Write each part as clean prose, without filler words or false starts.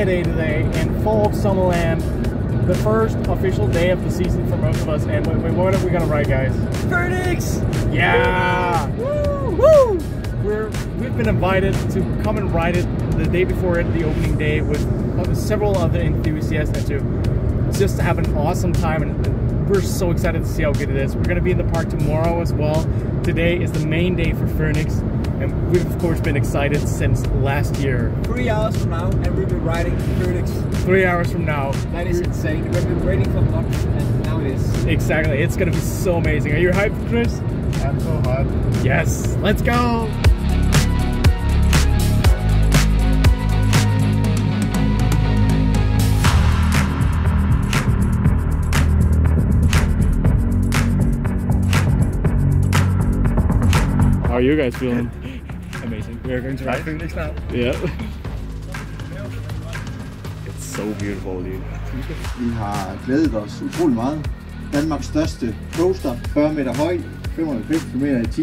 media day today in Fårup Sommerland. The first official day of the season for most of us. And what are we gonna ride, guys? Fønix! Yeah! Woo! We've been invited to come and ride it the day before the opening day with several other enthusiasts and to just have an awesome time. And we're so excited to see how good it is. We're gonna be in the park tomorrow as well. Today is the main day for Fønix, and we've of course been excited since last year. 3 hours from now, and we'll be riding Fønix. 3 hours from now. That is insane. We've been waiting for months, and now it is. Exactly. It's gonna be so amazing. Are you hyped, Chris? I'm so hot. Yes. Let's go. How are you guys feeling? Amazing. We're going to ride Fønix now. Yeah. It's so beautiful, dude. Vi har glædet os utrolig meget. Danmarks største coaster, 40 meter høj, 95 km/t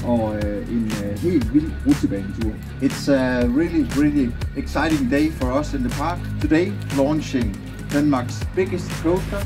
og en helt vild rutsjebanetur. It's a really exciting day for us in the park today, launching Denmark's biggest coaster.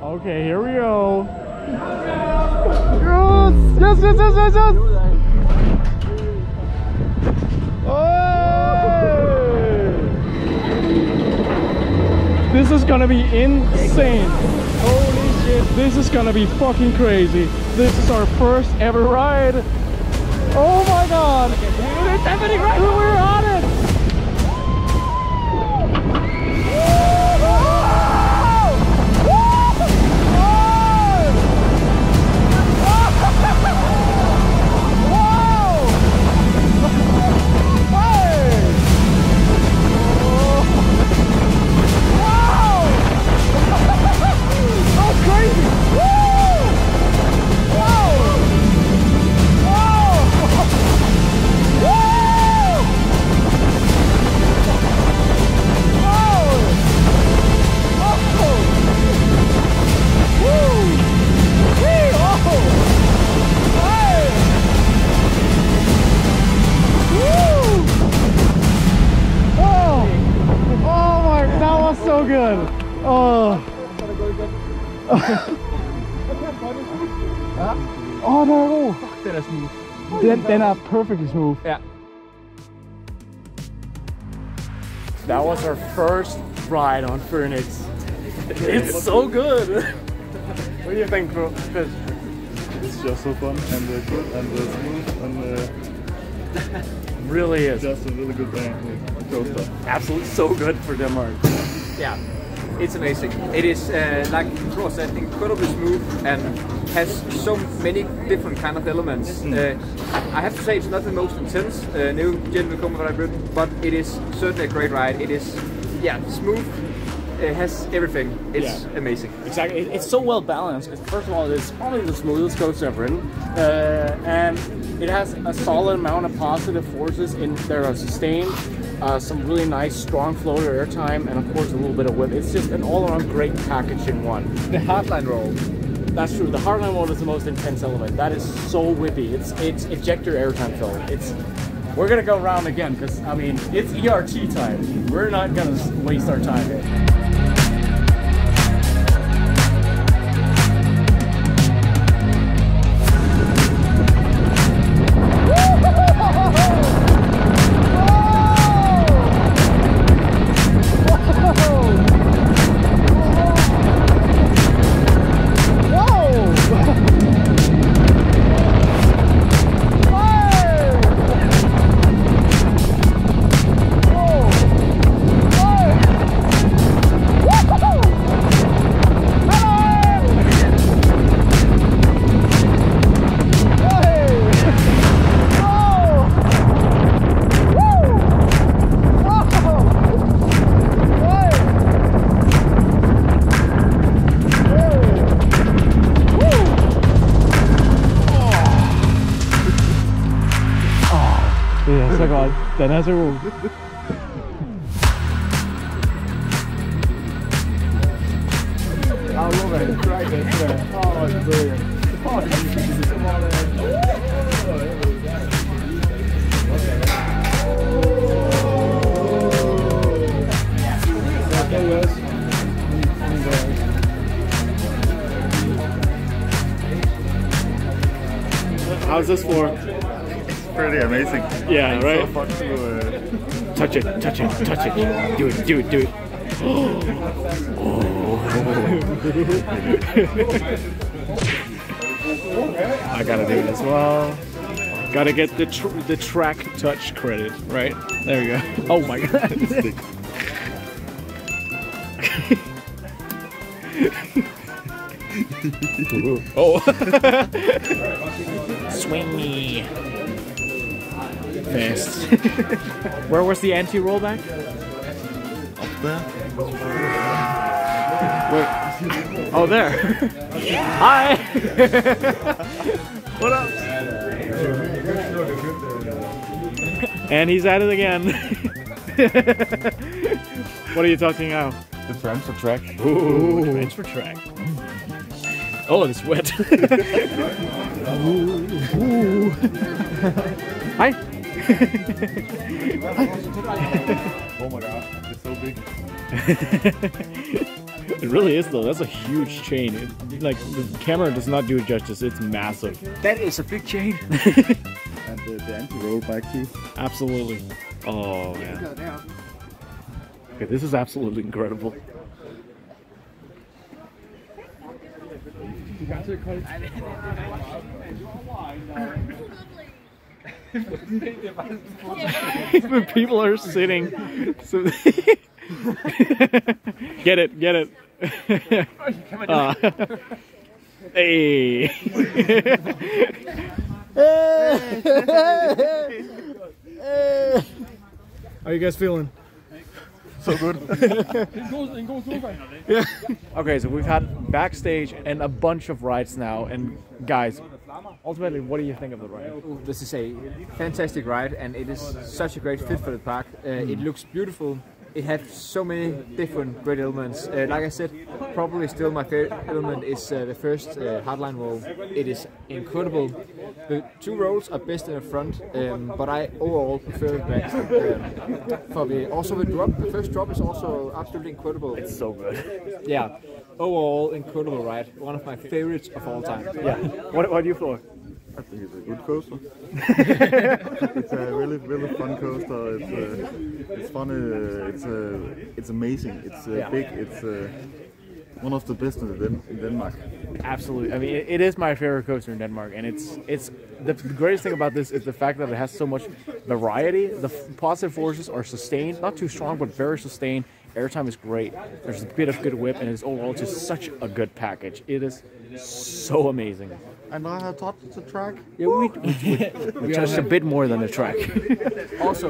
Okay, here we go. Yes! Oh! This is gonna be insane. Holy shit, this is gonna be fucking crazy. This is our first ever ride. Oh my god! It's happening right when we're on it! Good. Oh. Oh no. Fuck, den er smooth. Den er perfectly smooth. Yeah. That was our first ride on Fønix. It's so good. What do you think, bro? It's just so fun and good and smooth and really is. Just a really good coaster. Absolutely so good for Denmark. Yeah. It's amazing. It is, like Flo said, incredibly smooth and has so many different kind of elements. I have to say it's not the most intense new Gen Vekoma that I've ridden, but it is certainly a great ride. It is, smooth. It has everything. It's amazing. Exactly. It's so well balanced. First of all, it's probably the smoothest coaster I've ridden, and it has a solid amount of positive forces in there are sustained, some really nice strong flow to airtime, and of course a little bit of whip. It's just an all-around great package in one. The hardline roll. That's true. The hardline roll is the most intense element. That is so whippy. It's ejector airtime fill. We're gonna go around again because I mean it's ERT time. We're not gonna waste our time here. Så godt. Den er så god. I love it. It's great. Oh, it's brilliant. How's this for? Pretty amazing. Yeah, it's right? So fun to touch it. Do it. I gotta do it as well. Gotta get the track touch credit, right? There we go. Oh my god. Oh. Swingy. Fast. Where was the anti-rollback? Up there. Wait. Oh, there. Hi. What up? And he's at it again. What are you talking now? The transfer track. Ooh, transfer track. Oh, it's wet. Ooh. Hi. Oh my god, it's so big. It really is though. That's a huge chain. Like the camera does not do it justice. It's massive. That is a big chain. And the anti-roll back too. Absolutely. Oh man. Okay, this is absolutely incredible. People are sitting. So get it. Hey. How are you guys feeling? So good. Yeah. Okay, so we've had Backstage and a bunch of rides now, and guys, ultimately, what do you think of the ride? This is a fantastic ride, and it is such a great fit for the park. It looks beautiful. It has so many different great elements. Like I said, probably still my favorite element is the first hardline roll. It is incredible. The two rolls are best in the front, but I overall prefer the back. Also the drop, the first drop is also absolutely incredible. It's so good. Yeah, overall incredible ride. One of my favorites of all time. Yeah. What do you feel? I think it's a good coaster. It's a really fun coaster. It's fun. It's amazing. It's big. It's one of the best in Denmark. Absolutely. I mean, it is my favorite coaster in Denmark, and it's the greatest thing about this is the fact that it has so much variety. The positive forces are sustained, not too strong, but very sustained. airtime is great. There's a bit of good whip, and it's overall just such a good package. It is so amazing. And I have touched the track. Yeah, we touched a bit more than a track. Also,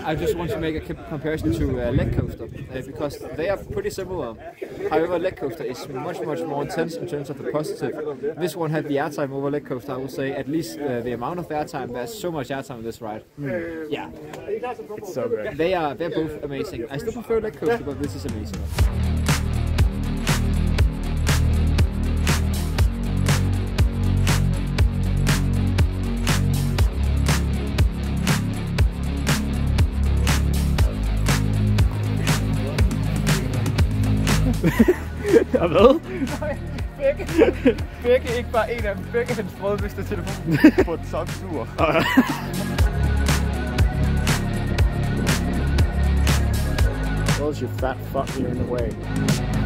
I just want to make a comparison to leg coaster because they are pretty similar. However, leg coaster is much more intense in terms of the positive. This one had the airtime over leg coaster. I would say at least the amount of airtime. There's so much airtime on this ride. Yeah, It's so good. they're both amazing. I still prefer leg coaster, but this is amazing. Og hvad? Begge ikke bare en af dem. Begge hans brød, hvis der telefonen på et soksur. Well, you fat fuck, you're in the way.